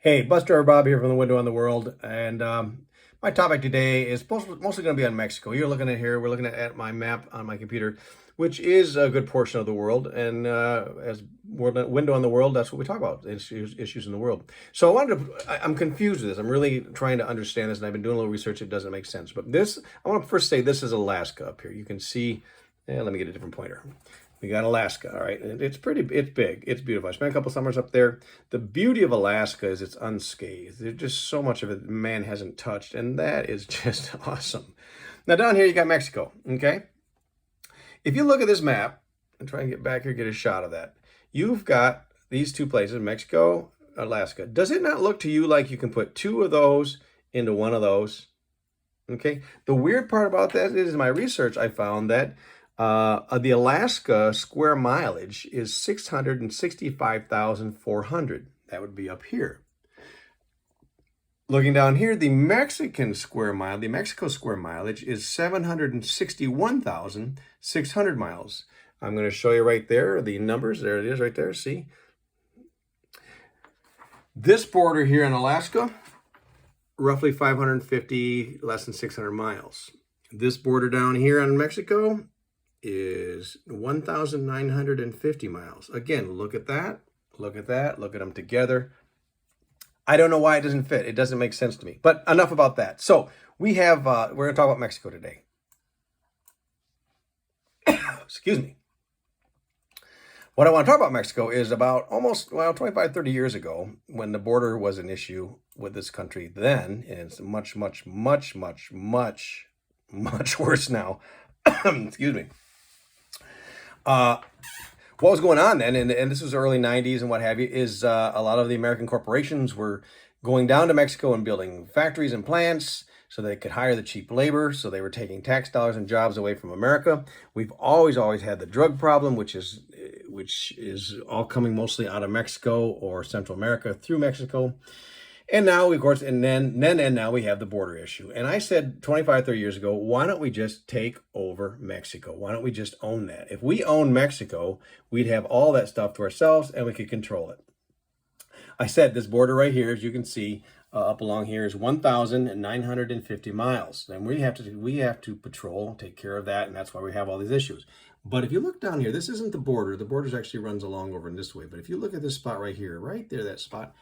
Hey, Buster Bob here from the Window on the World, and my topic today is mostly going to be on Mexico. You're looking at here, we're looking at my map on my computer, which is a good portion of the world, and as Window on the World, that's what we talk about, issues in the world. So I'm confused with this. I'm really trying to understand this, and I've been doing a little research. It doesn't make sense. But I want to first say this is Alaska up here. You can see, let me get a different pointer. We got Alaska, all right? And it's big, it's beautiful. I spent a couple summers up there. The beauty of Alaska is it's unscathed. There's just so much of it man hasn't touched, and that is just awesome. Now down here you got Mexico, okay? If you look at this map, and try and get back here, get a shot of that. You've got these two places, Mexico, Alaska. Does it not look to you like you can put two of those into one of those? Okay, the weird part about that is in my research, I found that the Alaska square mileage is 665,400. That would be up here. Looking down here, the Mexico square mileage is 761,600 miles. I'm going to show you right there the numbers. There it is right there. See? This border here in Alaska, roughly 550, less than 600 miles. This border down here in Mexico is 1,950 miles. Again, look at that, look at that, look at them together. I don't know why it doesn't fit. It doesn't make sense to me, but enough about that. So we have, we're going to talk about Mexico today. Excuse me. What I want to talk about Mexico is about 25, 30 years ago when the border was an issue with this country then, and it's much, much, much, much, much, much worse now. Excuse me. What was going on then, and this was the early 90s and what have you, is a lot of the American corporations were going down to Mexico and building factories and plants so they could hire the cheap labor, so they were taking tax dollars and jobs away from America. We've always had the drug problem, which is all coming mostly out of Mexico or Central America through Mexico. And now, of course, and now we have the border issue. And I said 25, 30 years ago, why don't we just take over Mexico? Why don't we just own that? If we own Mexico, we'd have all that stuff to ourselves and we could control it. I said this border right here, as you can see, up along here is 1,950 miles. And we have to patrol, take care of that, and that's why we have all these issues. But if you look down here, this isn't the border. The border actually runs along over in this way. But if you look at this spot right here, right there, that spot,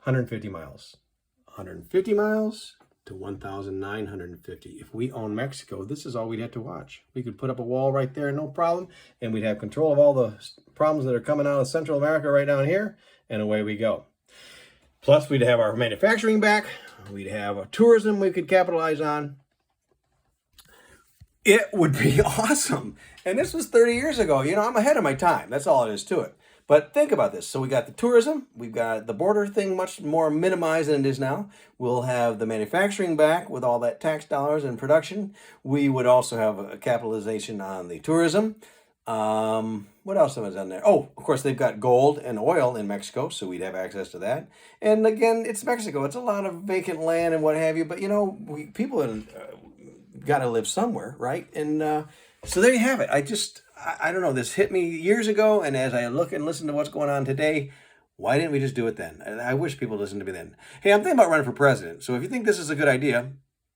150 miles. 150 miles to 1,950. If we own Mexico, this is all we'd have to watch. We could put up a wall right there, no problem, and we'd have control of all the problems that are coming out of Central America right down here, and away we go. Plus, we'd have our manufacturing back. We'd have a tourism we could capitalize on. It would be awesome. And this was 30 years ago. You know, I'm ahead of my time. That's all it is to it. But think about this. So we got the tourism, we've got the border thing much more minimized than it is now. We'll have the manufacturing back with all that tax dollars and production. We would also have a capitalization on the tourism. What else was on there? Oh, of course, they've got gold and oil in Mexico, so we'd have access to that. And again, it's Mexico. It's a lot of vacant land and what have you. But, you know, people got to live somewhere, right? And so there you have it. I don't know, this hit me years ago, and as I look and listen to what's going on today, why didn't we just do it then? And I wish people listened to me then. Hey, I'm thinking about running for president, so if you think this is a good idea,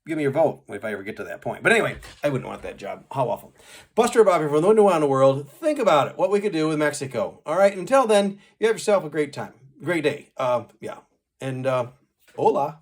give me your vote if I ever get to that point. But anyway, I wouldn't want that job. How awful. Buster Bob here from the Window on the World. Think about it, what we could do with Mexico. All right, until then, you have yourself a great time, great day. Yeah, and hola.